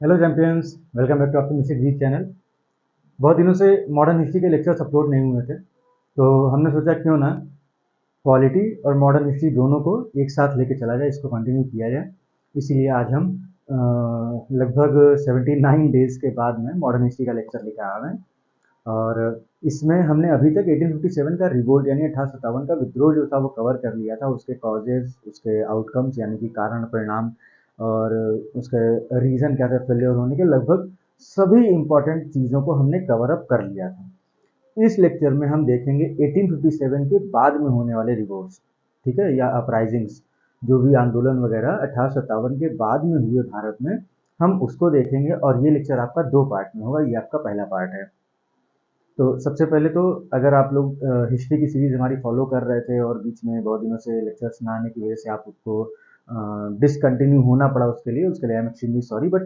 Hello champions, welcome back to आपके Mr ji channel. बहुत दिनों से मॉडर्न हिस्ट्री के लेक्चर्स अपलोड नहीं हुए थे, तो हमने सोचा क्यों ना पॉलिटी और मॉडर्न हिस्ट्री दोनों को एक साथ लेके चला जाए, इसको कंटिन्यू किया जाए। इसीलिए आज हम लगभग 79 डेज़ के बाद में मॉडर्न हिस्ट्री का लेक्चर लेकर आ रहे हैं। और इसमें हमने अभी तक 1857 का रिवोल्ट यानी 1857 का विद्रोह जो था वो कवर कर लिया था, उसके कॉजेज़, उसके आउटकम्स यानी कि कारण परिणाम और उसके रीज़न क्या थे फेल्योर होने के, लगभग सभी इम्पोर्टेंट चीज़ों को हमने कवर अप कर लिया था। इस लेक्चर में हम देखेंगे 1857 के बाद में होने वाले रिवोल्ट्स, ठीक है, या अपराइजिंग्स, जो भी आंदोलन वगैरह 1857 के बाद में हुए भारत में, हम उसको देखेंगे। और ये लेक्चर आपका दो पार्ट में होगा, ये आपका पहला पार्ट है। तो सबसे पहले तो अगर आप लोग हिस्ट्री की सीरीज हमारी फॉलो कर रहे थे और बीच में बहुत दिनों से लेक्चर्स ना आने की वजह से आप उसको डिसकंटिन्यू होना पड़ा, उसके लिए I am extremely sorry. But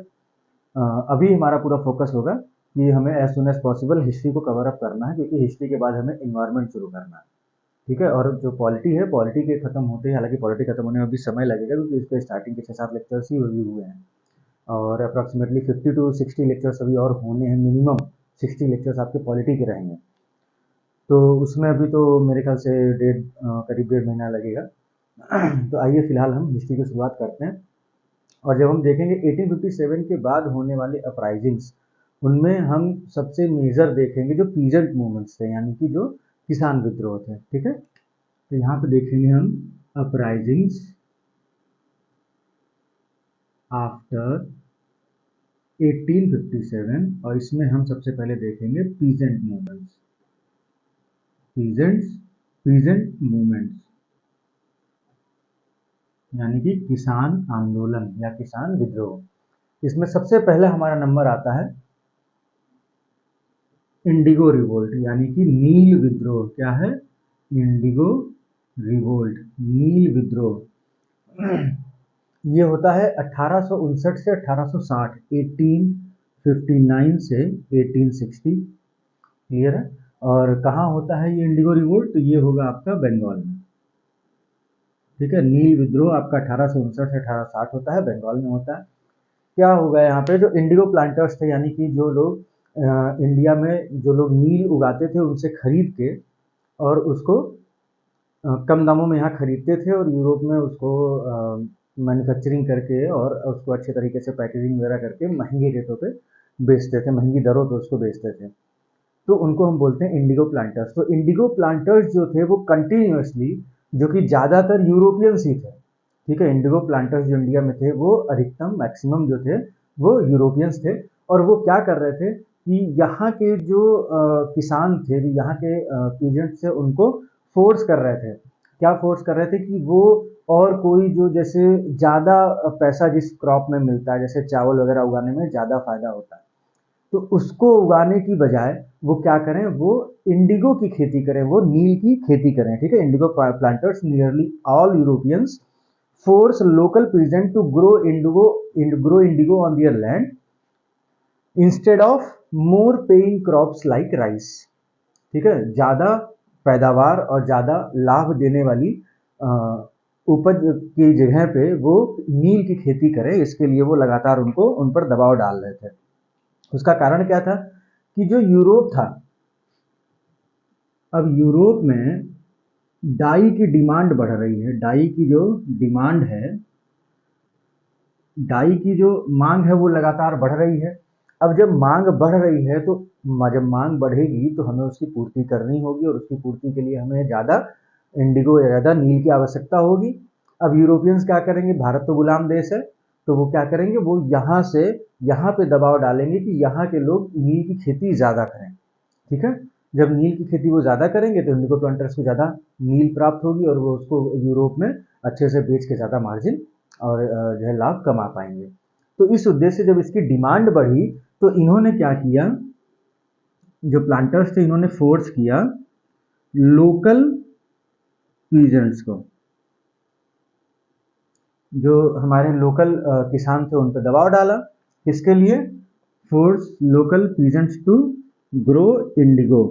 अभी हमारा पूरा फोकस होगा कि हमें as soon as possible history को कवर अप करना है, क्योंकि हिस्ट्री के बाद हमें इन्वायरमेंट शुरू करना है, ठीक है। और जो पॉलिटी है, पॉलिटी के खत्म होते हैं, हालांकि पॉलिटी खत्म होने में भी समय लगेगा, क्योंकि इसके स्टार्टिंग के 6-7 लेक्चर्स ही अभी हुए हैं और अप्रॉक्सीमेटली 50 टू 60 लेक्चर्स अभी और होने हैं, मिनिमम 60 लेक्चर्स आपके पॉलिटी के रहेंगे। तो उसमें अभी तो मेरे ख्याल से करीब 1.5 महीना लगेगा। तो आइए फिलहाल हम हिस्ट्री की शुरुआत करते हैं। और जब हम देखेंगे 1857 के बाद होने वाले अपराइजिंग्स, उनमें हम सबसे मेजर देखेंगे जो पीजेंट मूवमेंट्स थे, यानी कि जो किसान विद्रोह थे, ठीक है। तो यहाँ पे देखेंगे हम अपराइजिंग्स आफ्टर 1857, और इसमें हम सबसे पहले देखेंगे peasant movements, peasants, peasant movements यानी कि किसान आंदोलन या किसान विद्रोह। इसमें सबसे पहले हमारा नंबर आता है इंडिगो रिवोल्ट यानी कि नील विद्रोह। क्या है? इंडिगो रिवोल्ट, नील विद्रोह। ये होता है 1859 से 1860, 1859 से 1860, क्लियर है। और कहाँ होता है ये इंडिगो रिवोल्ट? तो ये होगा आपका बंगाल में, ठीक है। नील विद्रोह आपका 1859 से 1860 होता है, बंगाल में होता है। क्या होगा यहाँ पे, जो इंडिगो प्लांटर्स थे, यानी कि जो लोग इंडिया में जो लोग नील उगाते थे उनसे खरीद के और उसको कम दामों में यहाँ खरीदते थे और यूरोप में उसको मैन्युफैक्चरिंग करके और उसको अच्छे तरीके से पैकेजिंग वगैरह करके महंगे रेटों पे बेचते थे, महंगी दरों पे उसको बेचते थे। तो उनको हम बोलते हैं इंडिगो प्लांटर्स। तो इंडिगो प्लांटर्स जो थे वो कंटिन्यूअसली, जो कि ज़्यादातर यूरोपियंस ही थे, ठीक है। इंडिगो प्लांटर्स जो इंडिया में थे वो अधिकतम मैक्सिमम जो थे वो यूरोपियंस थे। और वो क्या कर रहे थे कि यहाँ के जो किसान थे, जो यहाँ के पीजेंट्स थे, उनको फोर्स कर रहे थे। क्या फोर्स कर रहे थे कि वो और कोई जो जैसे ज़्यादा पैसा जिस क्रॉप में मिलता है, जैसे चावल वगैरह उगाने में ज़्यादा फायदा होता है, तो उसको उगाने की बजाय वो क्या करें, वो इंडिगो की खेती करें, वो नील की खेती करें, ठीक है। Indigo planters, nearly all Europeans force local peasant to grow indigo on their land instead of more paying crops like rice, ठीक है। ज्यादा पैदावार और ज्यादा लाभ देने वाली उपज की जगह पे वो नील की खेती करें, इसके लिए वो लगातार उन पर दबाव डाल रहे थे। उसका कारण क्या था कि जो यूरोप था, अब यूरोप में डाई की डिमांड बढ़ रही है, डाई की जो डिमांड है, डाई की जो मांग है वो लगातार बढ़ रही है। अब जब मांग बढ़ रही है तो जब मांग बढ़ेगी तो हमें उसकी पूर्ति करनी होगी, और उसकी पूर्ति के लिए हमें ज़्यादा इंडिगो या ज़्यादा नील की आवश्यकता होगी। अब यूरोपियंस क्या करेंगे, भारत तो गुलाम देश है, तो वो क्या करेंगे, वो यहाँ से यहाँ पे दबाव डालेंगे कि यहाँ के लोग नील की खेती ज़्यादा करें, ठीक है। जब नील की खेती वो ज़्यादा करेंगे तो इंडिगो प्लांटर्स को ज़्यादा नील प्राप्त होगी और वो उसको यूरोप में अच्छे से बेच के ज़्यादा मार्जिन और जो है लाभ कमा पाएंगे। तो इस उद्देश्य से जब इसकी डिमांड बढ़ी तो इन्होंने क्या किया, जो प्लांटर्स थे इन्होंने फोर्स किया लोकल पीजेंट्स को, जो हमारे लोकल किसान थे उन पर दबाव डाला। किसके लिए? Force local peasants to grow indigo,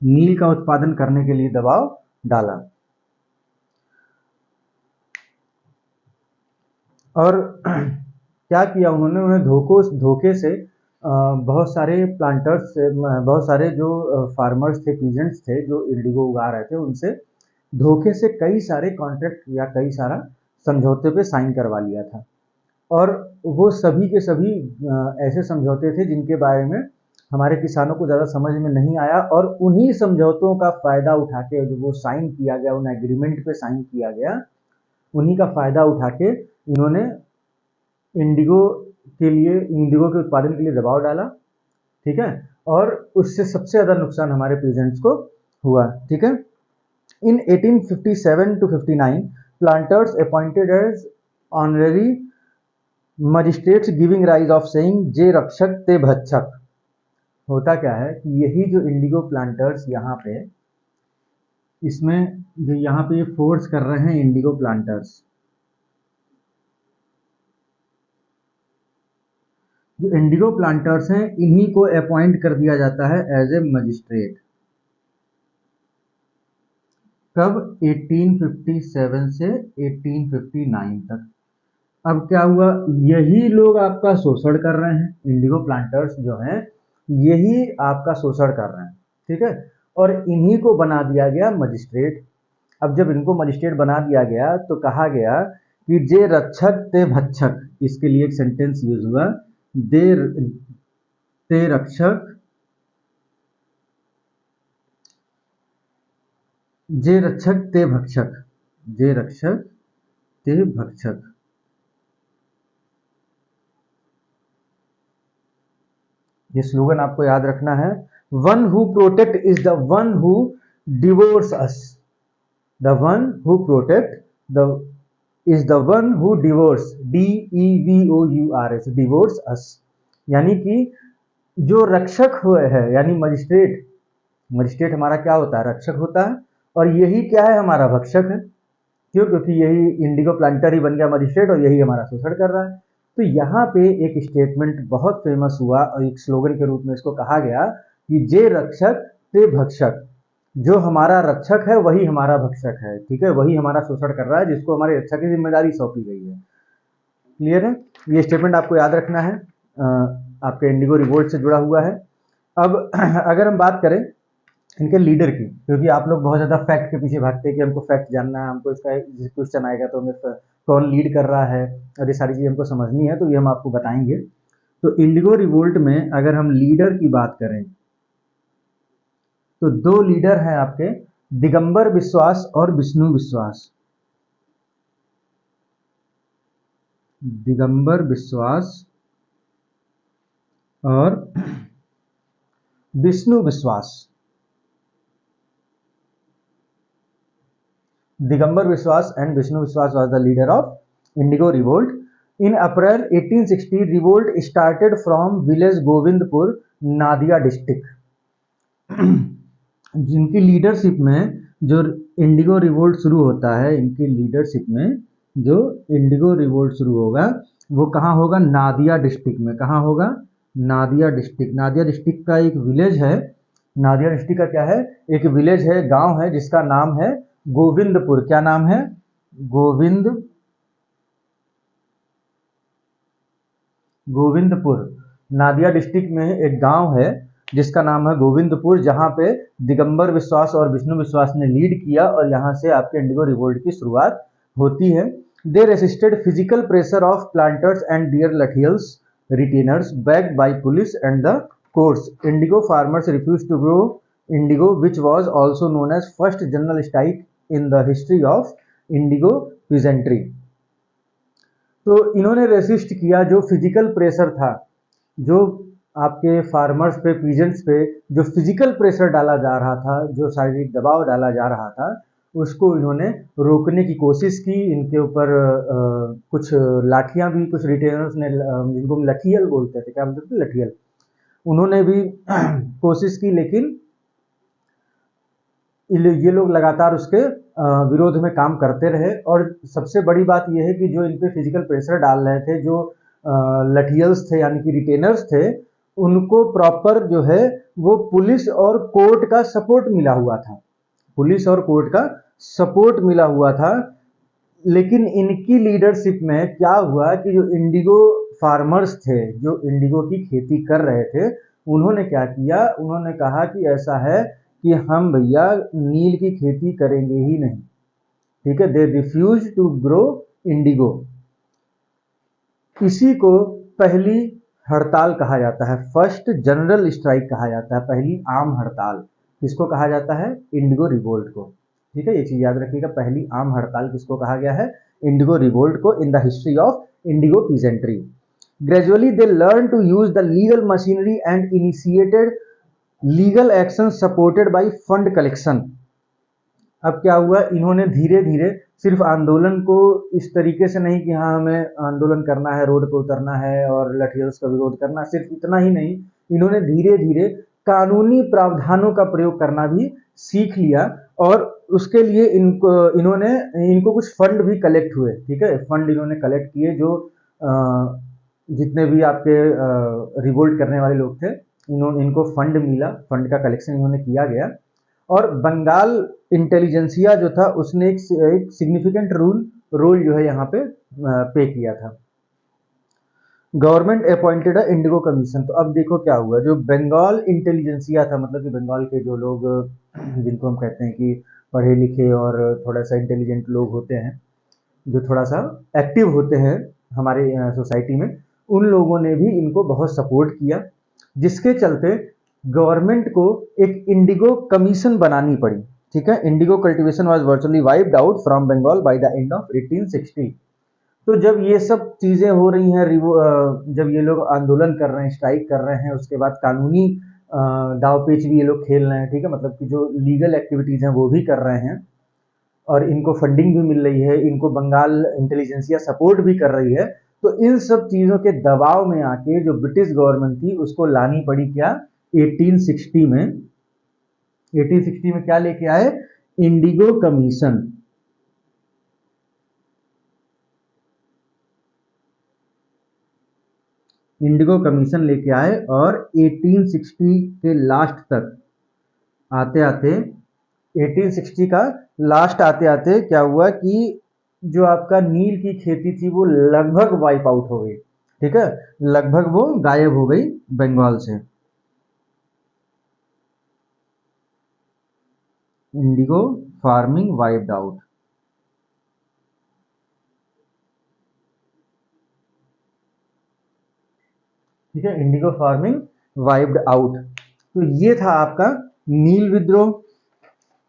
नील का उत्पादन करने के लिए दबाव डाला। और क्या किया उन्होंने, धोखे से बहुत सारे प्लांटर्स से, बहुत सारे जो फार्मर्स थे, पीजेंट्स थे जो इंडिगो उगा रहे थे, उनसे धोखे से कई सारे कॉन्ट्रैक्ट या कई सारा समझौते पे साइन करवा लिया था। और वो सभी के सभी ऐसे समझौते थे जिनके बारे में हमारे किसानों को ज़्यादा समझ में नहीं आया, और उन्हीं समझौतों का फ़ायदा उठा के जो वो साइन किया गया, उन एग्रीमेंट पे साइन किया गया, उन्हीं का फ़ायदा उठा के इन्होंने इंडिगो इंडिगो के उत्पादन के लिए दबाव डाला, ठीक है, और उससे सबसे ज़्यादा नुकसान हमारे पीजेंट्स को हुआ, ठीक है। In 1857 to 59 planters appointed as honorary magistrates giving rise of saying जे रक्षक ते भक्षक। होता क्या है कि यही जो इंडिगो प्लांटर्स यहाँ पे, इसमें जो यहाँ पे ये फोर्स कर रहे हैं इंडिगो प्लांटर्स, जो इंडिगो प्लांटर्स हैं इन्हीं को अपॉइंट कर दिया जाता है एज ए मजिस्ट्रेट। कब? 1857 से 1859 तक। अब क्या हुआ, यही लोग आपका शोषण कर रहे हैं, इंडिगो प्लांटर्स जो हैं यही आपका शोषण कर रहे हैं, ठीक है, और इन्हीं को बना दिया गया मजिस्ट्रेट। अब जब इनको मजिस्ट्रेट बना दिया गया तो कहा गया कि जे रक्षक ते भक्षक, इसके लिए एक सेंटेंस यूज हुआ, दे ते रक्षक, जे रक्षक ते भक्षक, जे रक्षक ते भक्षक। ये स्लोगन आपको याद रखना है। One who protect is the one who devours us, the one who protect the is the one who devours, DEVOURS, devours us, यानी कि जो रक्षक हुए हैं, यानी मजिस्ट्रेट, मजिस्ट्रेट हमारा क्या होता है? रक्षक होता है, और यही क्या है? हमारा भक्षक है। क्यों? क्योंकि यही इंडिगो प्लांटर ही बन गया मजिस्ट्रेट और यही हमारा शोषण कर रहा है। तो यहाँ पे एक स्टेटमेंट बहुत फेमस हुआ और एक स्लोगन के रूप में इसको कहा गया कि जे रक्षक ते भक्षक, जो हमारा रक्षक है वही हमारा भक्षक है, ठीक है, वही हमारा शोषण कर रहा है, जिसको हमारी रक्षा की जिम्मेदारी सौंपी गई है। क्लियर है? ये स्टेटमेंट आपको याद रखना है, आपके इंडिगो रिवोल्ट से जुड़ा हुआ है। अब अगर हम बात करें इनके लीडर की, क्योंकि आप लोग बहुत ज़्यादा फैक्ट के पीछे भागते हैं कि हमको फैक्ट जानना है, हमको इसका क्वेश्चन आएगा तो हमें कौन लीड कर रहा है और ये सारी चीज़ें हमको समझनी है, तो ये हम आपको बताएंगे। तो इंडिगो रिवोल्ट में अगर हम लीडर की बात करें तो दो लीडर हैं आपके, दिगंबर विश्वास और विष्णु विश्वास। दिगंबर विश्वास और विष्णु विश्वास। Digambar Vishwas and Vishnu Vishwas was the leader of Indigo Revolt. In April 1860, revolt started from village Govindpur, Nadia district. जिनकी लीडरशिप में जो इंडिगो रिवोल्ट शुरू होता है, इनकी लीडरशिप में जो इंडिगो रिवोल्ट शुरू होगा वो कहाँ होगा? नादिया डिस्ट्रिक्ट में। कहाँ होगा? नादिया डिस्ट्रिक्ट। नादिया डिस्ट्रिक्ट का एक विलेज है, नादिया डिस्ट्रिक्ट का क्या है? एक विलेज है, गांव है, जिसका नाम है गोविंदपुर। क्या नाम है? गोविंदपुर। नादिया डिस्ट्रिक्ट में एक गांव है जिसका नाम है गोविंदपुर, जहां पे दिगंबर विश्वास और विष्णु विश्वास ने लीड किया और यहां से आपके इंडिगो रिवोल्ट की शुरुआत होती है। They resisted physical pressure of planters and their लठियल्स retainers backed by police and the courts. Indigo farmers refuse to grow indigo which was also known as first general strike in the history of indigo peasantry. तो इन्होंने resist किया जो physical pressure था, जो आपके farmers पे, peasants पे जो फिजिकल प्रेशर डाला जा रहा था, जो शारीरिक दबाव डाला जा रहा था, उसको इन्होंने रोकने की कोशिश की। इनके ऊपर कुछ लाठियां भी, कुछ रिटेनर्स ने, जिनको हम लठियल बोलते थे, क्या बोलते थे? लठियल। उन्होंने भी कोशिश की, लेकिन ये लोग लगातार उसके विरोध में काम करते रहे। और सबसे बड़ी बात यह है कि जो इन पे फिजिकल प्रेशर डाल रहे थे, जो लठियल्स थे यानी कि रिटेनर्स थे, उनको प्रॉपर जो है वो पुलिस और कोर्ट का सपोर्ट मिला हुआ था। पुलिस और कोर्ट का सपोर्ट मिला हुआ था। लेकिन इनकी लीडरशिप में क्या हुआ कि जो इंडिगो फार्मर्स थे, जो इंडिगो की खेती कर रहे थे, उन्होंने क्या किया, उन्होंने कहा कि ऐसा है कि हम भैया नील की खेती करेंगे ही नहीं, ठीक है। They refuse to grow indigo. इसी को पहली हड़ताल कहा जाता है, फर्स्ट जनरल स्ट्राइक कहा जाता है, पहली आम हड़ताल। किसको कहा जाता है? इंडिगो रिवोल्ट को, ठीक है। ये चीज याद रखिएगा, पहली आम हड़ताल किसको कहा गया है? इंडिगो रिवोल्ट को, in the history of indigo peasantry. Gradually they learn to use the legal machinery and initiated legal action supported by fund collection. अब क्या हुआ, इन्होंने धीरे धीरे सिर्फ आंदोलन को इस तरीके से नहीं कि हाँ हमें आंदोलन करना है, रोड पे उतरना है और लाठियों का विरोध करना, सिर्फ इतना ही नहीं, इन्होंने धीरे धीरे कानूनी प्रावधानों का प्रयोग करना भी सीख लिया। और उसके लिए इनको कुछ फंड भी कलेक्ट हुए, ठीक है। फंड इन्होंने कलेक्ट किए, जो जितने भी आपके रिवोल्ट करने वाले लोग थे, इनको फंड मिला, फंड का कलेक्शन इन्होंने किया गया। और बंगाल इंटेलिजेंसिया जो था उसने एक सिग्निफिकेंट रोल जो है यहाँ पे पे किया था। Government appointed Indigo commission. तो अब देखो क्या हुआ, जो बंगाल इंटेलिजेंसिया था, मतलब कि बंगाल के जो लोग जिनको हम कहते हैं कि पढ़े लिखे और थोड़ा सा इंटेलिजेंट लोग होते हैं, जो थोड़ा सा एक्टिव होते हैं हमारे सोसाइटी में, उन लोगों ने भी इनको बहुत सपोर्ट किया, जिसके चलते गवर्नमेंट को एक इंडिगो कमीशन बनानी पड़ी, ठीक है। Indigo cultivation was virtually wiped out from Bengal by the end of 1860। तो जब ये सब चीजें हो रही हैं, जब ये लोग आंदोलन कर रहे हैं, स्ट्राइक कर रहे हैं, उसके बाद कानूनी दाव पेच भी ये लोग खेल रहे हैं, ठीक है, मतलब कि जो लीगल एक्टिविटीज हैं वो भी कर रहे हैं, और इनको फंडिंग भी मिल रही है, इनको बंगाल इंटेलिजेंसिया सपोर्ट भी कर रही है। तो इन सब चीजों के दबाव में आके जो ब्रिटिश गवर्नमेंट थी उसको लानी पड़ी क्या, 1860 में। 1860 में क्या लेके आए? Indigo commission. इंडिगो कमीशन लेके आए, और 1860 के लास्ट तक आते आते, 1860 का लास्ट आते आते क्या हुआ कि जो आपका नील की खेती थी वो लगभग वाइप आउट हो गई, ठीक है, लगभग वो गायब हो गई बंगाल से। इंडिगो फार्मिंग वाइप्ड आउट, ठीक है, इंडिगो फार्मिंग वाइप्ड आउट। तो ये था आपका नील विद्रोह।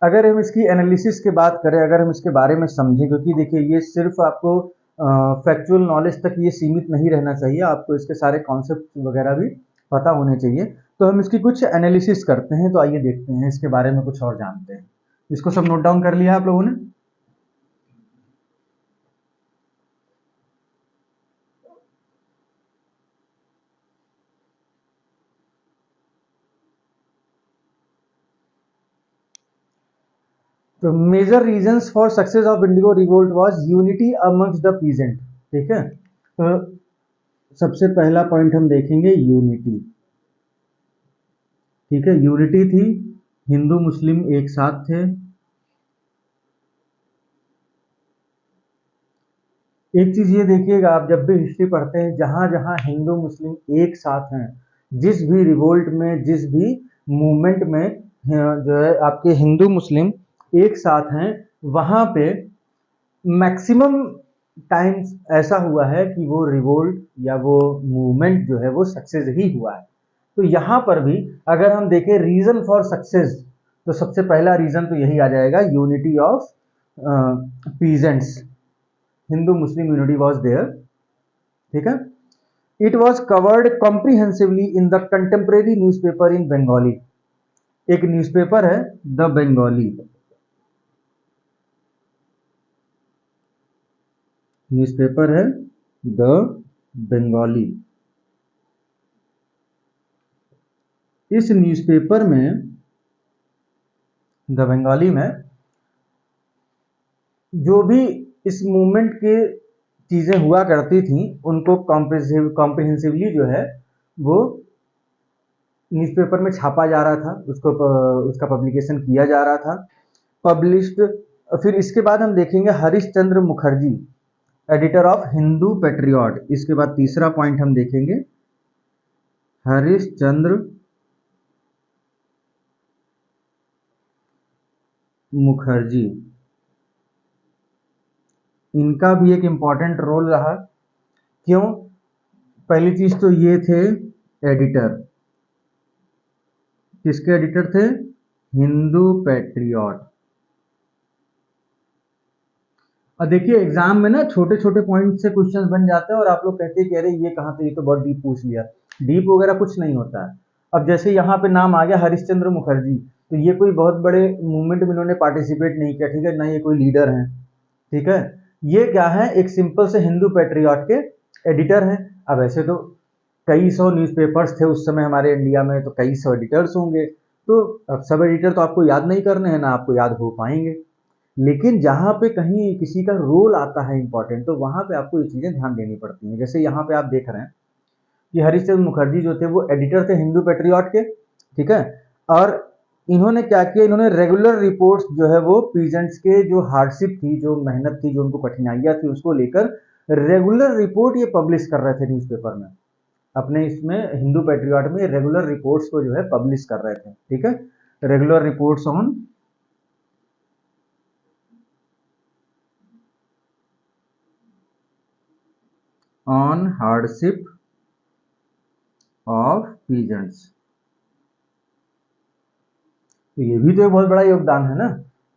अगर हम इसकी एनालिसिस की बात करें, अगर हम इसके बारे में समझें, क्योंकि देखिए ये सिर्फ आपको फैक्चुअल नॉलेज तक ये सीमित नहीं रहना चाहिए, आपको इसके सारे कॉन्सेप्ट वगैरह भी पता होने चाहिए। तो हम इसकी कुछ एनालिसिस करते हैं, तो आइए देखते हैं इसके बारे में कुछ और जानते हैं। इसको सब नोट डाउन कर लिया आप लोगों ने? तो major reasons for success of indigo revolt was unity amongst the peasant, ठीक है। तो सबसे पहला पॉइंट हम देखेंगे यूनिटी, ठीक है, यूनिटी थी, हिंदू मुस्लिम एक साथ थे। एक चीज ये देखिएगा, आप जब भी हिस्ट्री पढ़ते हैं, जहां जहां हिंदू मुस्लिम एक साथ हैं, जिस भी रिवोल्ट में, जिस भी मूवमेंट में जो है आपके हिंदू मुस्लिम एक साथ हैं, वहां पे मैक्सिमम टाइम्स ऐसा हुआ है कि वो रिवोल्ट या वो मूवमेंट जो है वो सक्सेस ही हुआ है। तो यहाँ पर भी अगर हम देखें रीजन फॉर सक्सेस, तो सबसे पहला रीजन तो यही आ जाएगा, unity of peasants. Hindu Muslim unity was there, ठीक है। It was covered comprehensively in the contemporary newspaper in Bengali. एक न्यूज़पेपर है द बंगाली, न्यूज़पेपर है द बंगाली। इस न्यूज़पेपर में, द बंगाली में, जो भी इस मूवमेंट के चीजें हुआ करती थी उनको कॉम्प्रिहेंसिवली जो है वो न्यूज़पेपर में छापा जा रहा था, उसको उसका पब्लिकेशन किया जा रहा था। पब्लिश्ड और फिर इसके बाद हम देखेंगे Harish Chandra Mukherjee, editor of Hindu Patriot. इसके बाद तीसरा पॉइंट हम देखेंगे हरीश चंद्र मुखर्जी, इनका भी एक इम्पॉर्टेंट रोल रहा। क्यों? पहली चीज तो ये थे एडिटर, किसके एडिटर थे? हिंदू पेट्रियट। और देखिए एग्जाम में ना छोटे छोटे पॉइंट से क्वेश्चंस बन जाते हैं और आप लोग कहते हैं कि अरे ये कहाँ से, ये तो बहुत डीप पूछ लिया। डीप वगैरह कुछ नहीं होता है। अब जैसे यहाँ पे नाम आ गया हरिश्चंद्र मुखर्जी, तो ये कोई बहुत बड़े मूवमेंट में इन्होंने पार्टिसिपेट नहीं किया, ठीक है, ना ये कोई लीडर हैं, ठीक है। ये क्या है, एक सिंपल से हिंदू पेट्रियट के एडिटर हैं। अब ऐसे तो कई सौ न्यूज़पेपर्स थे उस समय हमारे इंडिया में, तो कई सौ एडिटर्स होंगे, तो अब सब एडिटर तो आपको याद नहीं करने हैं, ना आपको याद हो पाएंगे। लेकिन जहाँ पे कहीं किसी का रोल आता है इंपॉर्टेंट, तो वहाँ पे आपको ये चीज़ें ध्यान देनी पड़ती हैं। जैसे यहाँ पे आप देख रहे हैं कि हरिश्चंद्र मुखर्जी जो थे वो एडिटर थे हिंदू पेट्रियट के, ठीक है। और इन्होंने क्या किया, इन्होंने रेगुलर रिपोर्ट्स जो है वो पीजेंट्स के जो हार्डशिप थी, जो मेहनत थी, जो उनको कठिनाइयाँ थी, उसको लेकर रेगुलर रिपोर्ट ये पब्लिश कर रहे थे न्यूज़पेपर में। अपने इसमें हिंदू पेट्रियट में रेगुलर रिपोर्ट्स को जो है पब्लिश कर रहे थे, ठीक है। Regular reports on hardship of peasants. तो ये भी तो एक बहुत बड़ा योगदान है ना,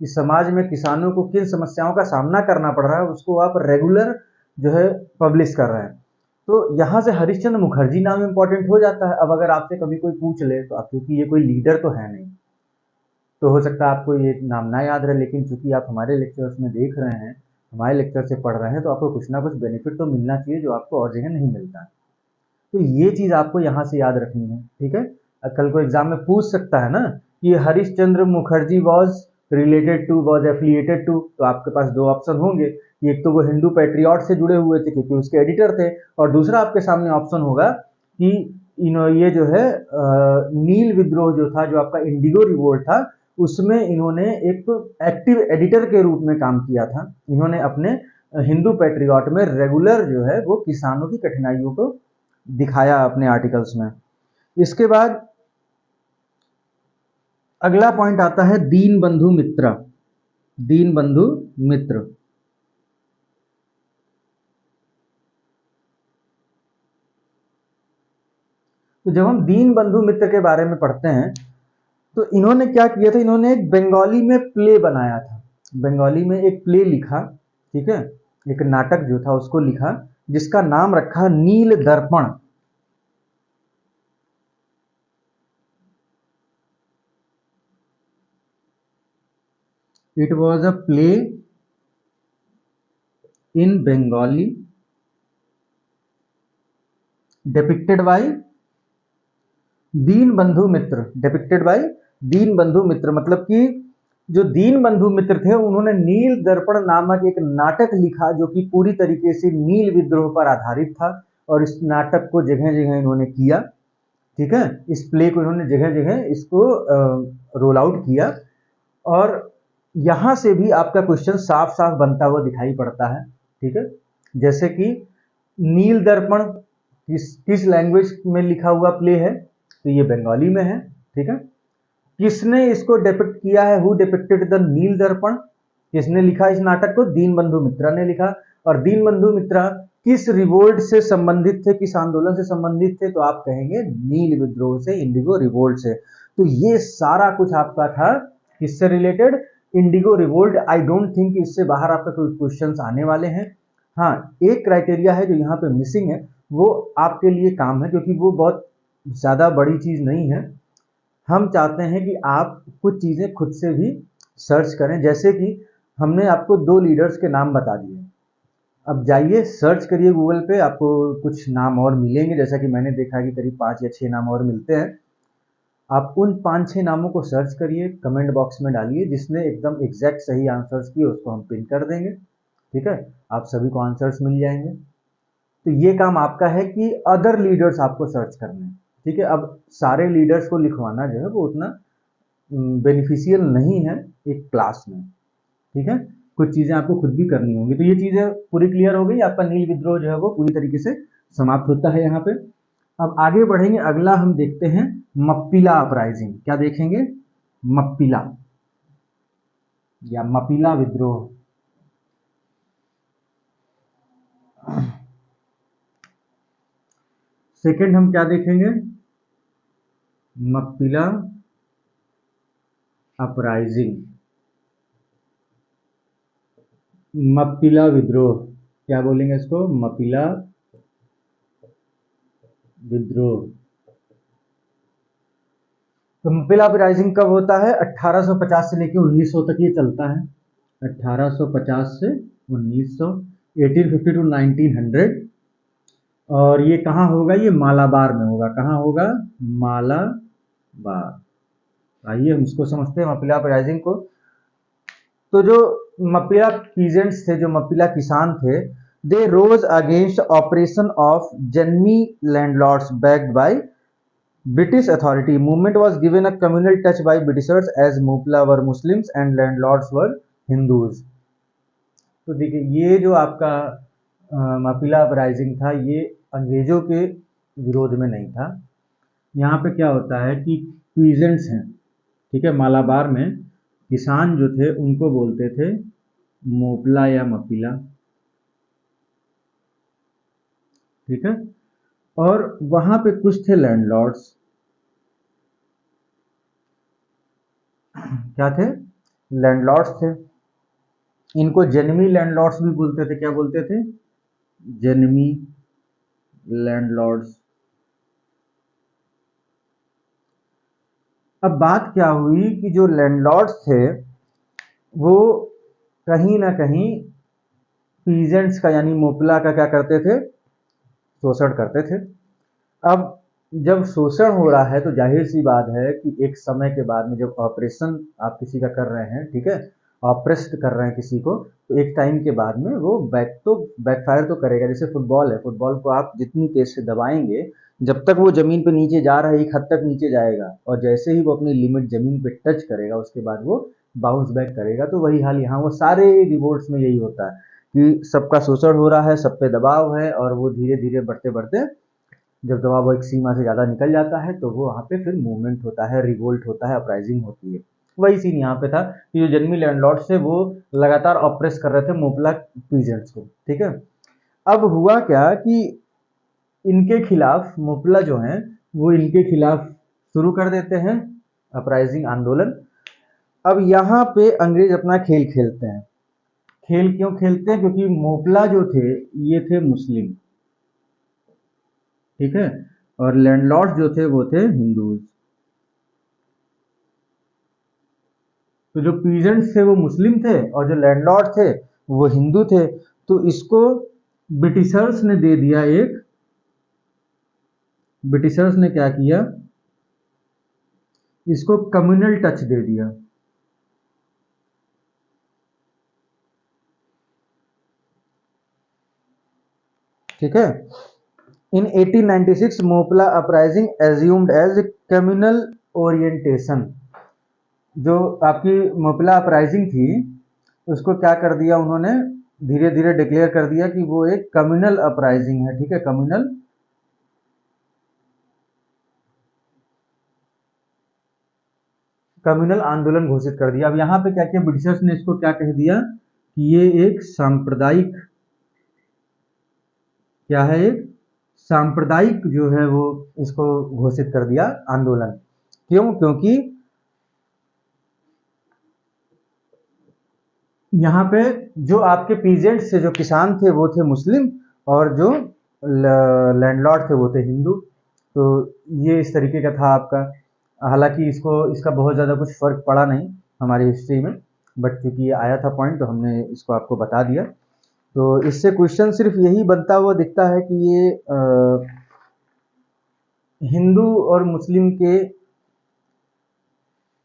कि समाज में किसानों को किन समस्याओं का सामना करना पड़ रहा है उसको आप रेगुलर जो है पब्लिश कर रहे हैं। तो यहाँ से हरिश्चंद्र मुखर्जी नाम इंपॉर्टेंट हो जाता है। अब अगर आपसे कभी कोई पूछ ले, तो आप, क्योंकि ये कोई लीडर तो है नहीं, तो हो सकता है आपको ये नाम ना याद रहे, लेकिन चूंकि आप हमारे लेक्चर्स में देख रहे हैं, हमारे लेक्चर से पढ़ रहे हैं, तो आपको कुछ ना कुछ बेनिफिट तो मिलना चाहिए जो आपको और जगह नहीं मिलता है। तो ये चीज़ आपको यहाँ से याद रखनी है, ठीक है। कल को एग्जाम में पूछ सकता है ना कि Harish Chandra Mukherjee was related to, was affiliated to, तो आपके पास दो ऑप्शन होंगे कि एक तो वो हिंदू पेट्रियट से जुड़े हुए थे क्योंकि उसके एडिटर थे, और दूसरा आपके सामने ऑप्शन होगा कि ये जो है नील विद्रोह जो था, जो आपका इंडिगो रिवोल्ट था, उसमें इन्होंने एक एक्टिव एडिटर के रूप में काम किया था। इन्होंने अपने हिंदू पेट्रियट में रेगुलर जो है वो किसानों की कठिनाइयों को दिखाया अपने आर्टिकल्स में। इसके बाद अगला पॉइंट आता है दीन बंधु मित्र। दीन बंधु मित्र, तो जब हम दीन बंधु मित्र के बारे में पढ़ते हैं, तो इन्होंने क्या किया था, इन्होंने एक बंगाली में प्ले बनाया था, बंगाली में एक प्ले लिखा, ठीक है, एक नाटक जो था उसको लिखा, जिसका नाम रखा नील दर्पण। It was a play in Bengali depicted by दीन बंधु मित्र। डिपिक्टेड बाय दीन बंधु मित्र, मतलब कि जो दीन बंधु मित्र थे उन्होंने नील दर्पण नामक एक नाटक लिखा जो कि पूरी तरीके से नील विद्रोह पर आधारित था, और इस नाटक को जगह जगह इन्होंने किया, ठीक है। इस प्ले को इन्होंने जगह जगह इसको रोल आउट किया, और यहां से भी आपका क्वेश्चन साफ साफ बनता हुआ दिखाई पड़ता है, ठीक है। जैसे कि नील दर्पण किस लैंग्वेज में लिखा हुआ प्ले है, तो ये बंगाली में है, ठीक है। किसने इसको डिपिक्ट किया है, हु डिपिक्टेड द नील दर्पण, किसने लिखा इस नाटक को, दीन बंधु मित्रा ने लिखा। और दीन बंधु मित्रा किस रिवोल्ट से संबंधित थे, किस आंदोलन से संबंधित थे, तो आप कहेंगे नील विद्रोह से, इंडिगो रिवोल्ट से। तो ये सारा कुछ आपका था किससे related, Indigo revolt. I don't think इससे बाहर आपका कोई क्वेश्चंस आने वाले हैं। हाँ, एक क्राइटेरिया है जो यहाँ पे मिसिंग है, वो आपके लिए काम है, क्योंकि वो बहुत ज़्यादा बड़ी चीज़ नहीं है। हम चाहते हैं कि आप कुछ चीज़ें खुद से भी सर्च करें, जैसे कि हमने आपको दो लीडर्स के नाम बता दिए। अब जाइए सर्च करिए गूगल पे, आपको कुछ नाम और मिलेंगे, जैसा कि मैंने देखा कि करीब 5 या 6 नाम और मिलते हैं। आप उन 5-6 नामों को सर्च करिए, कमेंट बॉक्स में डालिए, जिसने एकदम एग्जैक्ट सही आंसर्स किए उसको हम पिन कर देंगे, ठीक है। आप सभी को आंसर्स मिल जाएंगे। तो ये काम आपका है कि अदर लीडर्स आपको सर्च करने हैं, ठीक है। अब सारे लीडर्स को लिखवाना जो है वो उतना बेनिफिशियल नहीं है एक क्लास में, ठीक है, कुछ चीजें आपको खुद भी करनी होंगी। तो ये चीजें पूरी क्लियर हो गई, आपका नील विद्रोह जो है वो पूरी तरीके से समाप्त होता है यहाँ पे। अब आगे बढ़ेंगे, अगला हम देखते हैं मप्पिला अपराइजिंग। क्या देखेंगे? मप्पिला या मपिला विद्रोह। सेकंड हम क्या देखेंगे? मप्पिला अपराइजिंग, मप्पिला विद्रोह। क्या बोलेंगे इसको? मप्पिला विद्रोह। तो मप्पिला अपराइजिंग कब होता है? 1850 से लेकर 1900 तक ये चलता है। 1850 से 1900, 1850 टू 1900। और ये कहाँ होगा? ये मालाबार में होगा। कहाँ होगा? मालाबार। आइए हम इसको समझते हैं, मप्पिला अपराइजिंग को। तो जो मप्पिला पीजेंट्स थे, जो मप्पिला किसान थे, दे रोज अगेंस्ट ऑपरेशन ऑफ जन्मी landlords backed by British authority. Movement was given a communal touch by Britishers as Mopla were Muslims and landlords were Hindus. तो देखिए, ये जो आपका मप्पिला अपराइजिंग था, ये अंग्रेजों के विरोध में नहीं था। यहाँ पे क्या होता है कि पीजेंट्स हैं, ठीक है, मालाबार में किसान जो थे उनको बोलते थे मोपला या मप्पिला, ठीक है। और वहां पे कुछ थे लैंडलॉर्ड्स। क्या थे? लैंडलॉर्ड्स थे। इनको जन्मी लैंडलॉर्ड्स भी बोलते थे। क्या बोलते थे? जन्मी लैंडलॉर्ड्स। अब बात क्या हुई कि जो लैंडलॉर्ड्स थे वो कहीं ना कहीं पीजेंट्स का यानी मोपला का क्या करते थे? शोषण करते थे। अब जब शोषण हो रहा है तो जाहिर सी बात है कि एक समय के बाद में जब ऑपरेशन आप किसी का कर रहे हैं, ठीक है, ऑपरेस्ट कर रहे हैं किसी को, तो एक टाइम के बाद में वो बैकफायर तो करेगा। जैसे फुटबॉल है, फुटबॉल को आप जितनी तेज से दबाएंगे, जब तक वो जमीन पे नीचे जा रहा है एक हद तक नीचे जाएगा, और जैसे ही वो अपनी लिमिट जमीन पे टच करेगा उसके बाद वो बाउंस बैक करेगा। तो वही हाल यहाँ, वो सारे रिवोल्ट्स में यही होता है कि सबका शोषण हो रहा है, सब पे दबाव है, और वो धीरे धीरे बढ़ते बढ़ते जब दबाव एक सीमा से ज़्यादा निकल जाता है तो वो वहाँ पे फिर मूवमेंट होता है, रिवोल्ट होता है, अपराइजिंग होती है। वही सीन यहाँ पे था कि जो जन्मी लैंडलॉर्ड से वो लगातार ऑपरेस कर रहे थे मोपला पीजेंट्स को, ठीक है। अब हुआ क्या कि इनके खिलाफ मोपला जो हैं वो इनके खिलाफ शुरू कर देते हैं अपराइजिंग आंदोलन। अब यहाँ पे अंग्रेज अपना खेल खेलते हैं। खेल क्यों खेलते हैं? क्योंकि मोपला जो थे ये थे मुस्लिम, ठीक है, और लैंडलॉर्ड जो थे वो थे हिंदूज। तो जो पीजेंट्स थे वो मुस्लिम थे और जो लैंडलॉर्ड थे वो हिंदू थे। तो इसको ब्रिटिशर्स ने दे दिया एक, ब्रिटिशर्स ने क्या किया? इसको कम्युनल टच दे दिया। ठीक है। In 1896 Moplah uprising assumed as communal orientation. जो आपकी मोपला अपराइजिंग थी उसको क्या कर दिया उन्होंने? धीरे धीरे डिक्लेयर कर दिया कि वो एक कम्युनल अपराइजिंग है, ठीक है, कम्युनल आंदोलन घोषित कर दिया। अब यहाँ पे क्या किया ब्रिटिशर्स ने? इसको क्या कह दिया कि ये एक सांप्रदायिक, क्या है, एक सांप्रदायिक जो है वो इसको घोषित कर दिया आंदोलन। क्यों? क्योंकि यहाँ पे जो आपके पीजेंट से जो किसान थे वो थे मुस्लिम, और जो लैंडलॉर्ड थे वो थे हिंदू। तो ये इस तरीके का था आपका। हालांकि इसका बहुत ज़्यादा कुछ फर्क पड़ा नहीं हमारी हिस्ट्री में, बट क्योंकि ये आया था पॉइंट तो हमने इसको आपको बता दिया। तो इससे क्वेश्चन सिर्फ यही बनता हुआ दिखता है कि ये हिंदू और मुस्लिम के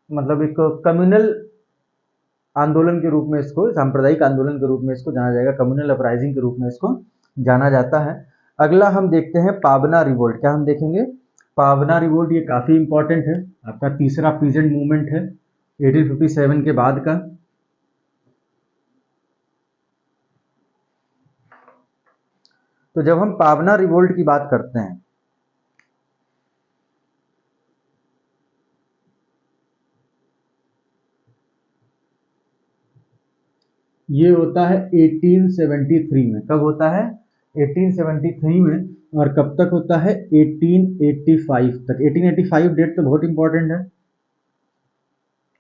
मतलब एक कम्युनल आंदोलन के रूप में, इसको सांप्रदायिक आंदोलन के रूप में इसको जाना जाएगा, कम्युनल अपराइजिंग के रूप में इसको जाना जाता है। अगला हम देखते हैं पावना रिवोल्ट। क्या हम देखेंगे? पावना रिवोल्ट, ये काफ़ी इंपॉर्टेंट है, आपका तीसरा पीजेंट मूवमेंट है 1857 के बाद का। तो जब हम पावना रिवोल्ट की बात करते हैं, ये होता है 1873 में। कब होता है? 1873 में। और कब तक होता है? 1885 तक। 1885 डेट तो बहुत इंपॉर्टेंट है,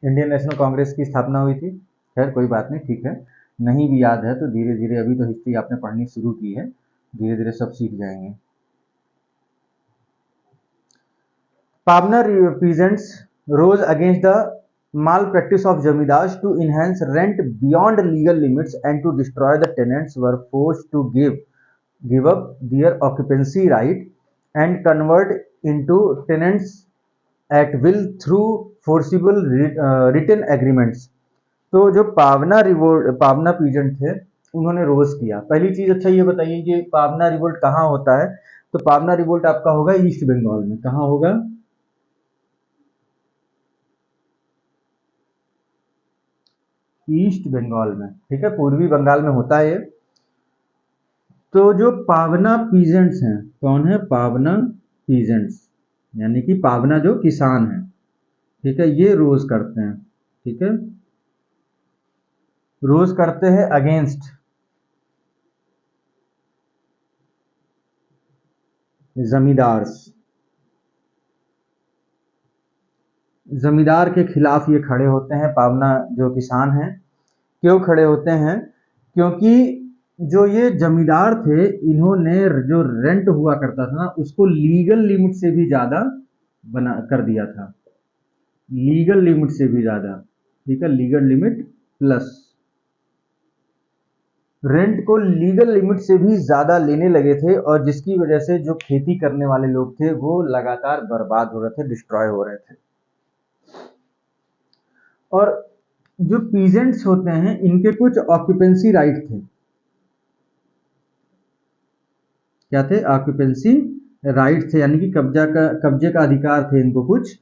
इंडियन नेशनल कांग्रेस की स्थापना हुई थी। खैर कोई बात नहीं, ठीक है, नहीं भी याद है तो धीरे धीरे, अभी तो हिस्ट्री आपने पढ़नी शुरू की है, धीरे धीरे सब सीख जाएंगे। Pavna peasants rose against the malpractice of zamindars to enhance rent beyond legal limits and to destroy the tenants were forced to give up their occupancy right and convert into tenants at will through forcible written agreements। तो जो पावना revolt, पावना peasant थे, उन्होंने रोज किया। पहली चीज, अच्छा ये बताइए कि पावना रिवोल्ट कहाँ होता है? तो पावना रिवोल्ट आपका होगा ईस्ट बंगाल में। कहाँ होगा? ईस्ट बंगाल में, ठीक है, पूर्वी बंगाल में होता है ये। तो जो पावना पीजेंट्स हैं, कौन है? पावना पीजेंट्स, यानी कि पावना जो किसान हैं, ठीक है, ये रोज करते हैं, ठीक है, रोज करते हैं अगेंस्ट जमींदार्स। जमींदार के खिलाफ ये खड़े होते हैं, पावना जो किसान हैं। क्यों खड़े होते हैं? क्योंकि जो ये जमींदार थे, इन्होंने जो रेंट हुआ करता था ना, उसको लीगल लिमिट से भी ज्यादा बना कर दिया था, लीगल लिमिट से भी ज्यादा, ठीक है, लीगल लिमिट प्लस रेंट को लीगल लिमिट से भी ज्यादा लेने लगे थे, और जिसकी वजह से जो खेती करने वाले लोग थे वो लगातार बर्बाद हो रहे थे, डिस्ट्रॉय हो रहे थे। और जो पीजेंट्स होते हैं, इनके कुछ ऑक्यूपेंसी राइट थे। क्या थे? ऑक्यूपेंसी राइट थे, यानी कि कब्जे का अधिकार थे इनको कुछ।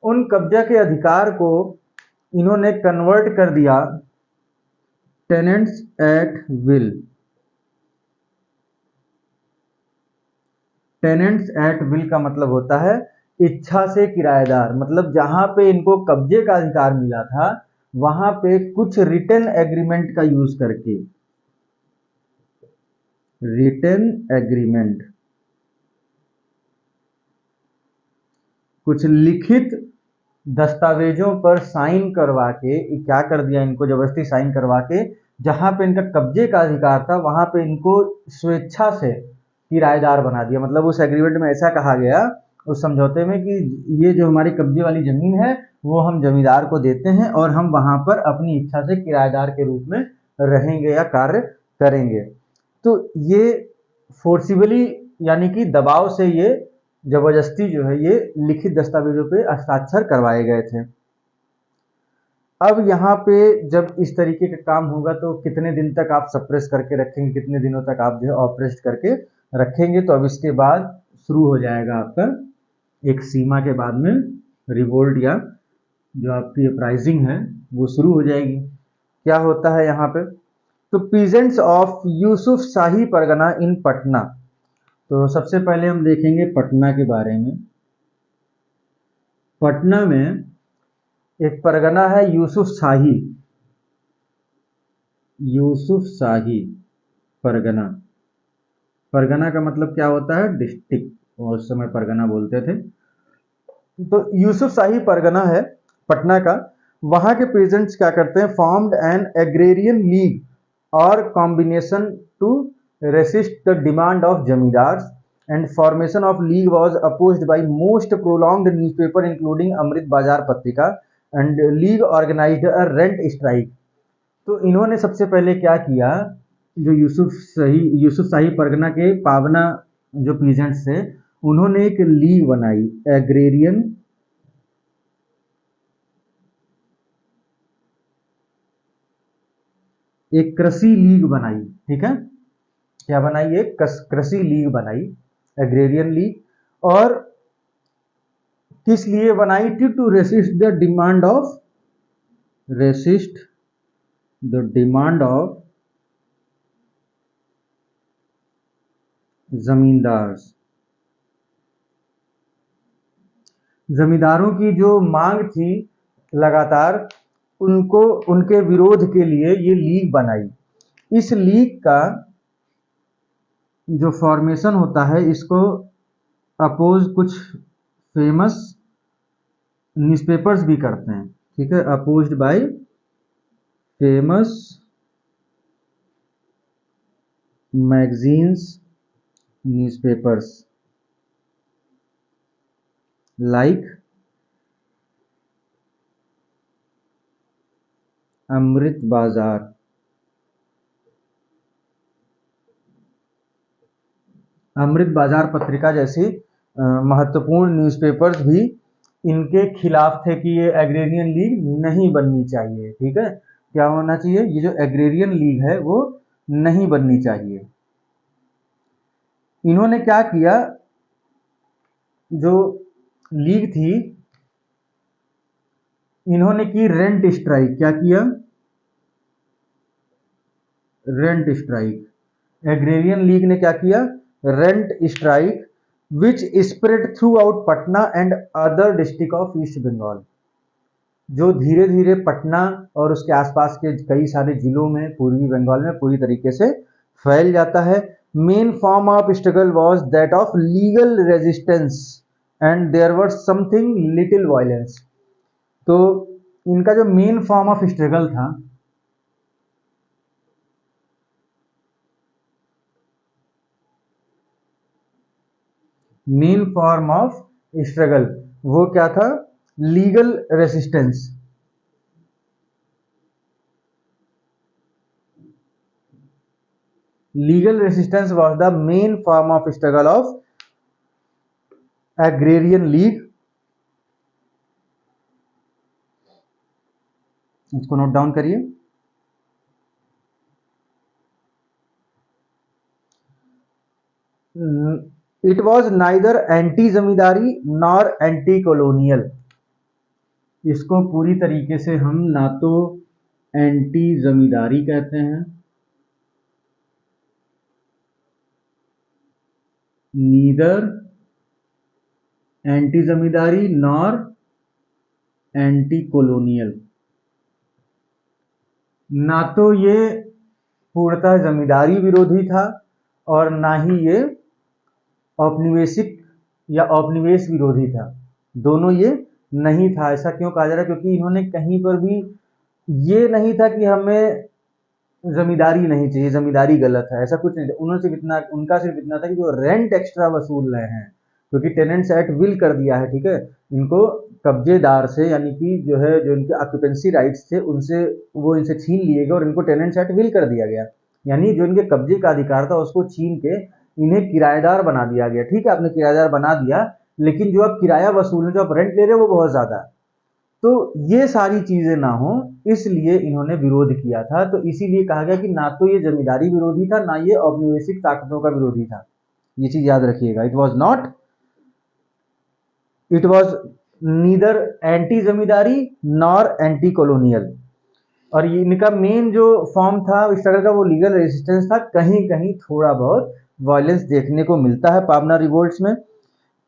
उन कब्जा के अधिकार को इन्होंने कन्वर्ट कर दिया tenants at will. Tenants at will का मतलब होता है इच्छा से किराएदार। मतलब जहां पे इनको कब्जे का अधिकार मिला था, वहां पे कुछ रिटन एग्रीमेंट का यूज करके, रिटन एग्रीमेंट, कुछ लिखित दस्तावेजों पर साइन करवा के, क्या कर दिया इनको, जबरदस्ती साइन करवा के, जहां पे इनका कब्जे का अधिकार था वहां पे इनको स्वेच्छा से किराएदार बना दिया। मतलब उस एग्रीमेंट में ऐसा कहा गया, उस समझौते में, कि ये जो हमारी कब्जे वाली जमीन है वो हम जमींदार को देते हैं और हम वहां पर अपनी इच्छा से किराएदार के रूप में रहेंगे या कार्य करेंगे। तो ये फोर्सिबली, यानी कि दबाव से, ये जबरदस्ती जो है, ये लिखित दस्तावेजों पे हस्ताक्षर करवाए गए थे। अब यहाँ पे जब इस तरीके का काम होगा तो कितने दिन तक आप सप्रेस करके रखेंगे, कितने दिनों तक आप जो है ऑपरेट करके रखेंगे? तो अब इसके बाद शुरू हो जाएगा आपका, एक सीमा के बाद में रिवोल्ट, या जो आपकी अपराइजिंग है वो शुरू हो जाएगी। क्या होता है यहाँ पे? तो पीजेंट्स ऑफ यूसुफ शाही परगना इन पटना। तो सबसे पहले हम देखेंगे पटना के बारे में। पटना में एक परगना है यूसुफ शाही, यूसुफ शाही परगना। परगना का मतलब क्या होता है? डिस्ट्रिक्ट, और उस समय परगना बोलते थे। तो यूसुफ शाही परगना है पटना का। वहां के पेजेंट्स क्या करते हैं? फॉर्म्ड एन एग्रेरियन लीग और combination to resist the demand of जमींदार्स, and formation of league was opposed by most prolonged newspaper including Amrit Bazar Patrika, and league organised a rent strike. तो इन्होंने सबसे पहले क्या किया, जो यूसुफ शाही परगना के पावना जो पीजेंट्स थे, उन्होंने एक लीग बनाई, एग्रेरियन, एक कृषि लीग बनाई, ठीक है, क्या बनाई? एक कृषि लीग बनाई, एग्रेरियन लीग। और किस लिए बनाई थी? To resist the demand of, resist the demand of zamindar, जमींदारों की जो मांग थी लगातार, उनको उनके विरोध के लिए ये लीग बनाई। इस लीग का जो फॉर्मेशन होता है, इसको अपोज कुछ फेमस न्यूज़पेपर्स भी करते हैं, ठीक है, opposed by famous magazines newspapers like Amrit Bazar. Amrit Bazar पत्रिका जैसी महत्वपूर्ण न्यूज़पेपर्स भी इनके खिलाफ थे कि ये एग्रेरियन लीग नहीं बननी चाहिए, ठीक है, क्या होना चाहिए, ये जो एग्रेरियन लीग है वो नहीं बननी चाहिए। इन्होंने क्या किया, जो लीग थी, इन्होंने की रेंट स्ट्राइक। क्या किया, रेंट स्ट्राइक। एग्रेरियन लीग ने क्या किया, rent strike, which spread throughout Patna and other district of east Bengal, जो धीरे धीरे पटना और उसके आसपास के कई सारे जिलों में पूर्वी बंगाल में पूरी तरीके से फैल जाता है। Main form of struggle was that of legal resistance and there was something little violence. तो इनका जो मेन फॉर्म ऑफ स्ट्रगल था, मेन फॉर्म ऑफ स्ट्रगल वो क्या था, legal resistance. Legal resistance was the main form of struggle of agrarian league. इसको note down करिए। It was neither anti zamindari nor anti colonial. इसको पूरी तरीके से हम ना तो एंटी जमींदारी कहते हैं, neither anti zamindari nor anti colonial. ना तो ये पूर्णतः जमींदारी विरोधी था और ना ही ये औपनिवेशिक या औपनिवेश विरोधी था, दोनों ये नहीं था। ऐसा क्यों कहा जा रहा है, क्योंकि इन्होंने कहीं पर भी ये नहीं था कि हमें जमींदारी नहीं चाहिए, जमींदारी गलत है, ऐसा कुछ नहीं था। उन्होंने सिर्फ इतना, उनका सिर्फ इतना था कि जो रेंट एक्स्ट्रा वसूल रहे हैं, क्योंकि टेनेंट्स एक्ट विल कर दिया है, ठीक है, इनको कब्जेदार से, यानी कि जो है जो इनके ऑक्यूपेंसी राइट्स थे उनसे वो इनसे छीन लिए गए और इनको टेनेंट्स एक्ट विल कर दिया गया, यानी जो इनके कब्जे का अधिकार था उसको छीन के इन्हें किराएदार बना दिया गया। ठीक है, आपने किराएदार बना दिया, लेकिन जो आप किराया वसूल रहे, जो आप रेंट ले रहे हो वो बहुत ज्यादा है। तो ये सारी चीजें ना हो, इसलिए इन्होंने विरोध किया था। तो इसीलिए कहा गया कि ना तो ये जमींदारी विरोधी था, ना ये औपनिवेशिक ताकतों का विरोधी था। ये चीज याद रखिएगा, it was neither anti zamindari nor anti colonial. और ये इनका मेन जो फॉर्म था स्ट्रगल का वो लीगल रेजिस्टेंस था। कहीं कहीं थोड़ा बहुत वायलेंस देखने को मिलता है पावना रिवोल्ट्स में।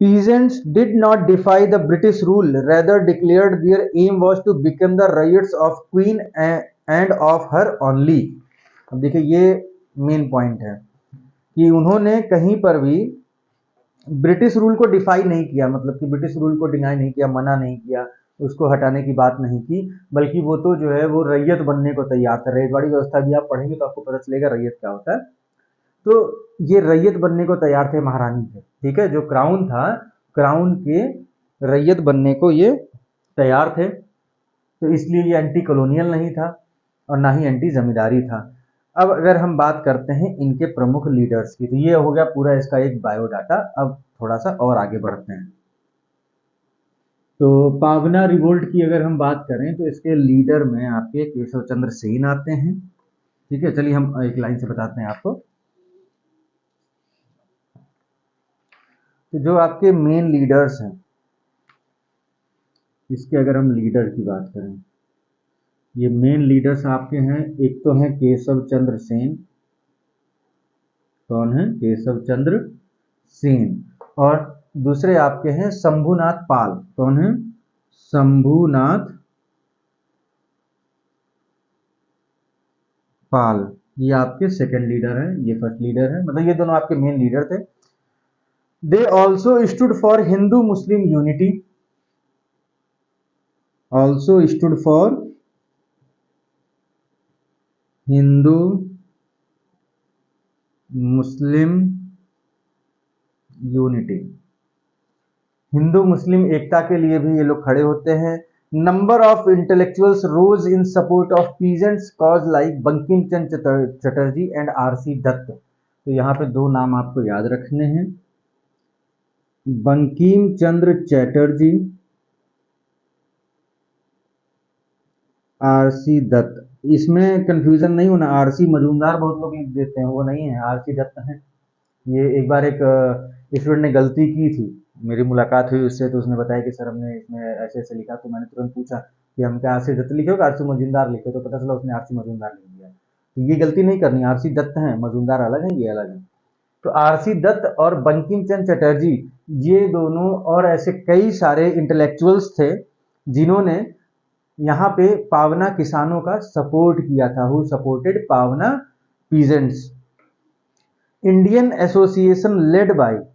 Peasants did not defy the British rule, rather declared their aim was to become the riots of Queen and of her only। अब देखिए ये मेन पॉइंट है कि उन्होंने कहीं पर भी ब्रिटिश रूल को डिफाई नहीं किया, मतलब कि ब्रिटिश रूल को डिनाई नहीं किया, मना नहीं किया, उसको हटाने की बात नहीं की, बल्कि वो तो जो है वो रैयत बनने को तैयार था। रैयतवाड़ी व्यवस्था भी आप पढ़ेंगे तो आपको पता चलेगा रैयत क्या होता है। तो ये रैयत बनने को तैयार थे महारानी के, ठीक है, जो क्राउन था, क्राउन के रैयत बनने को ये तैयार थे। तो इसलिए ये एंटी कॉलोनियल नहीं था और ना ही एंटी जमींदारी था। अब अगर हम बात करते हैं इनके प्रमुख लीडर्स की, तो ये हो गया पूरा इसका एक बायोडाटा। अब थोड़ा सा और आगे बढ़ते हैं। तो पावना रिवोल्ट की अगर हम बात करें तो इसके लीडर में आपके केशव चंद्र सेन आते हैं, ठीक है। चलिए हम एक लाइन से बताते हैं आपको। तो जो आपके मेन लीडर्स हैं, इसके अगर हम लीडर की बात करें, ये मेन लीडर्स आपके हैं, एक तो हैं केशव चंद्र सेन, कौन है? केशव चंद्र सेन। और दूसरे आपके हैं शंभुनाथ पाल। कौन है? शंभुनाथ पाल। ये आपके सेकंड लीडर है, ये फर्स्ट लीडर है, मतलब ये दोनों आपके मेन लीडर थे। They also stood for Hindu Muslim unity, also stood for Hindu Muslim unity. Hindu Muslim एकता के लिए भी ये लोग खड़े होते हैं। Number of intellectuals rose in support of peasants cause like Bankim Chandra Chatterjee and RC Dutt. तो यहाँ पे दो नाम आपको याद रखने हैं, बंकिम चंद्र चटर्जी, आरसी दत्त। इसमें कंफ्यूजन नहीं होना, आरसी मजूमदार बहुत लोग लिख देते हैं, वो नहीं है, आरसी दत्त है। ये एक बार एक स्टूडेंट ने गलती की थी, मेरी मुलाकात हुई उससे, तो उसने बताया कि सर हमने इसमें ऐसे ऐसे लिखा, तो मैंने तुरंत पूछा कि हम क्या आरसी दत्त लिखे हो, आरसी मजूमदार लिखे, तो पता चला उसने आरसी मजूमदार लिख दिया। तो ये गलती नहीं करनी, आरसी दत्त है, मजूमदार अलग है, ये अलग है। तो आरसी दत्त और बंकिम चंद्र चटर्जी, ये दोनों और ऐसे कई सारे इंटेलेक्चुअल्स थे जिन्होंने यहाँ पे पावना किसानों का सपोर्ट किया था। हु सपोर्टेड पावना peasants. Indian association led by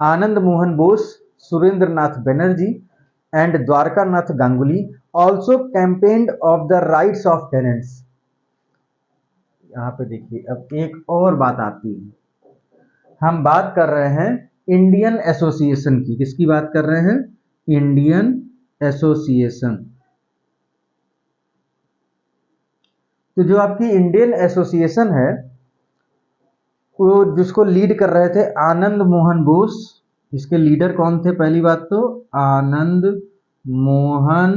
Anand Mohan Bose, Surendra Nath Banerjee and Dwarka Nath Ganguly also campaigned of the rights of tenants. यहाँ पे देखिए अब एक और बात आती है, हम बात कर रहे हैं इंडियन एसोसिएशन की। किसकी बात कर रहे हैं? Indian association. तो जो आपकी इंडियन एसोसिएशन है, वो जिसको लीड कर रहे थे आनंद मोहन बोस। इसके लीडर कौन थे? पहली बात तो आनंद मोहन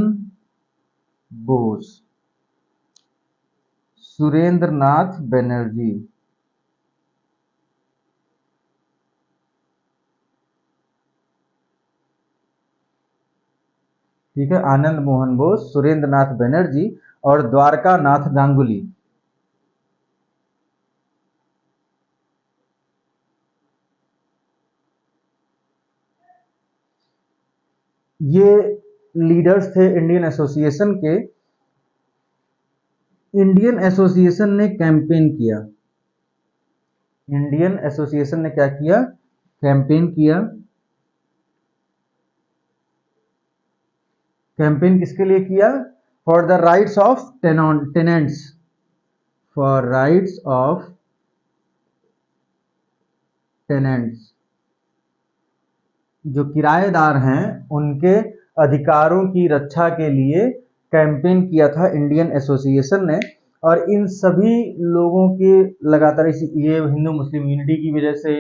बोस, सुरेंद्र नाथ बनर्जी। ठीक है, आनंद मोहन बोस, सुरेंद्र नाथ बनर्जी और द्वारका नाथ गांगुली। ये लीडर्स थे इंडियन एसोसिएशन के। इंडियन एसोसिएशन ने कैंपेन किया, इंडियन एसोसिएशन ने क्या किया? कैंपेन किया। कैंपेन किसके लिए किया? For the rights of tenants, for rights of tenants. जो किराएदार हैं उनके अधिकारों की रक्षा के लिए कैंपेन किया था इंडियन एसोसिएशन ने। और इन सभी लोगों के लगातार ये हिंदू मुस्लिम यूनिटी की वजह से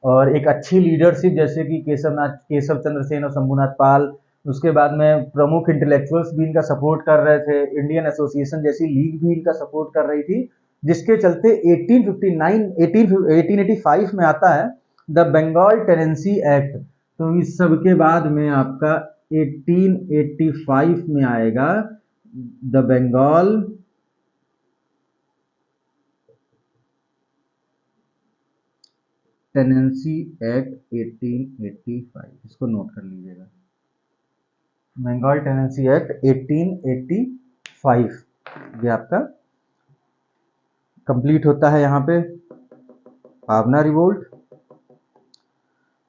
और एक अच्छी लीडरशिप जैसे कि केशव चंद्र सेन और शंभुनाथ पाल, उसके बाद में प्रमुख इंटेलेक्चुअल्स भी इनका सपोर्ट कर रहे थे, इंडियन एसोसिएशन जैसी लीग भी इनका सपोर्ट कर रही थी, जिसके चलते 1885 में आता है द बंगाल टेनेंसी एक्ट। तो इस सब के बाद में आपका 1885 में आएगा द बंगाल टेनेंसी एक्ट 1885। इसको नोट कर लीजिएगा, बंगाल टेनेंसी एक्ट 1885। ये आपका कंप्लीट होता है यहाँ पे पावना रिवोल्ट।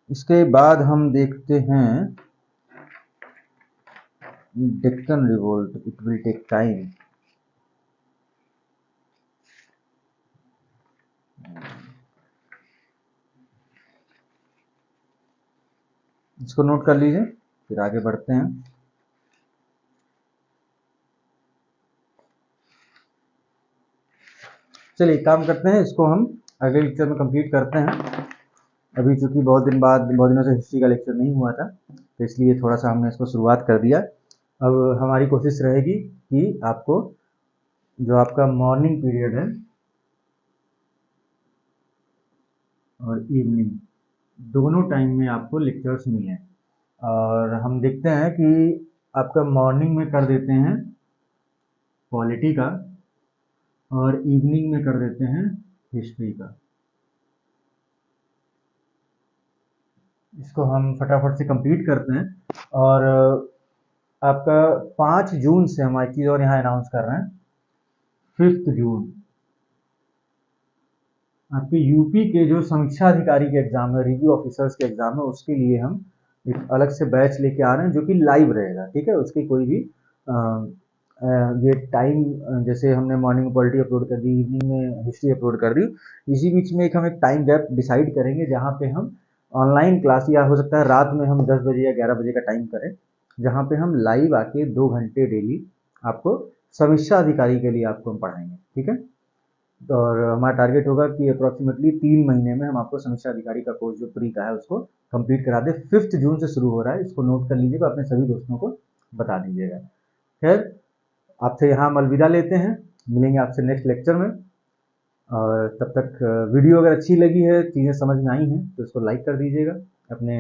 इसके बाद हम देखते हैं Deccan revolt. It will take time. इसको नोट कर लीजिए, फिर आगे बढ़ते हैं। चलिए काम करते हैं, इसको हम अगले लेक्चर में कंप्लीट करते हैं। अभी चूंकि बहुत दिनों से हिस्ट्री का लेक्चर नहीं हुआ था, तो इसलिए थोड़ा सा हमने इसको शुरुआत कर दिया। अब हमारी कोशिश रहेगी कि आपको जो आपका मॉर्निंग पीरियड है और इवनिंग दोनों टाइम में आपको लेक्चर्स मिलें। और हम देखते हैं कि आपका मॉर्निंग में कर देते हैं पॉलिटी का और इवनिंग में कर देते हैं हिस्ट्री का। इसको हम फटाफट से कंप्लीट करते हैं। और आपका 5 जून से हम एक चीज़ और यहाँ अनाउंस कर रहे हैं, 5 जून आपके यूपी के जो समीक्षा अधिकारी के एग्ज़ाम है, रिव्यू ऑफिसर्स के एग्ज़ाम है, उसके लिए हम एक अलग से बैच लेके आ रहे हैं जो कि लाइव रहेगा, ठीक है। उसकी कोई भी ये टाइम, जैसे हमने मॉर्निंग में पॉलिटी अपलोड कर दी, इवनिंग में हिस्ट्री अपलोड कर दी, इसी बीच में हम एक टाइम गैप डिसाइड करेंगे जहाँ पे हम ऑनलाइन क्लास, या हो सकता है रात में हम 10 बजे या 11 बजे का टाइम करें, जहाँ पे हम लाइव आके 2 घंटे डेली आपको समीक्षा अधिकारी के लिए आपको हम पढ़ाएंगे, ठीक है। और हमारा टारगेट होगा कि अप्रॉक्सीमेटली 3 महीने में हम आपको समीक्षा अधिकारी का कोर्स जो प्री का है उसको कंप्लीट करा दें। 5 जून से शुरू हो रहा है, इसको नोट कर लीजिएगा, अपने सभी दोस्तों को बता दीजिएगा। खैर, आपसे यहाँ हम अलविदा लेते हैं, मिलेंगे आपसे नेक्स्ट लेक्चर में। और तब तक वीडियो अगर अच्छी लगी है, चीज़ें समझ में आई हैं, तो इसको लाइक कर दीजिएगा, अपने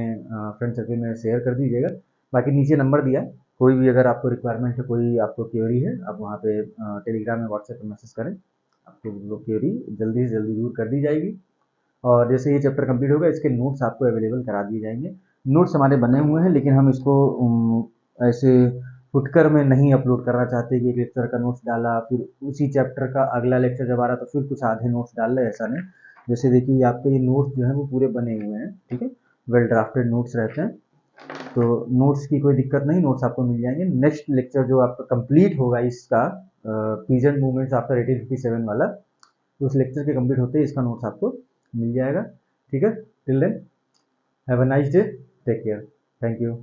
फ्रेंड सर्कल में शेयर कर दीजिएगा। बाकी नीचे नंबर दिया है, कोई भी अगर आपको रिक्वायरमेंट है, कोई आपको क्वेरी है, आप वहाँ पे टेलीग्राम या व्हाट्सएप पर मैसेज करें, आपको वो क्वेरी जल्दी से जल्दी दूर कर दी जाएगी। और जैसे ये चैप्टर कंप्लीट होगा, इसके नोट्स आपको अवेलेबल करा दिए जाएंगे। नोट्स हमारे बने हुए हैं, लेकिन हम इसको ऐसे फुटकर में नहीं अपलोड करना चाहते कि एक लेक्चर का नोट्स डाला, फिर उसी चैप्टर का अगला लेक्चर जब आ रहा तो फिर कुछ आधे नोट्स डाल रहे, ऐसा नहीं। जैसे देखिए आपके ये नोट्स जो हैं वो पूरे बने हुए हैं, ठीक है, वेल ड्राफ्टेड नोट्स रहते हैं, तो नोट्स की कोई दिक्कत नहीं, नोट्स आपको मिल जाएंगे। नेक्स्ट लेक्चर जो आपका कंप्लीट होगा इसका, पीजेंट मूवमेंट्स आफ्टर 1857 वाला, तो उस लेक्चर के कंप्लीट होते ही इसका नोट्स आपको मिल जाएगा, ठीक है। Till then have a nice day, take care, thank you.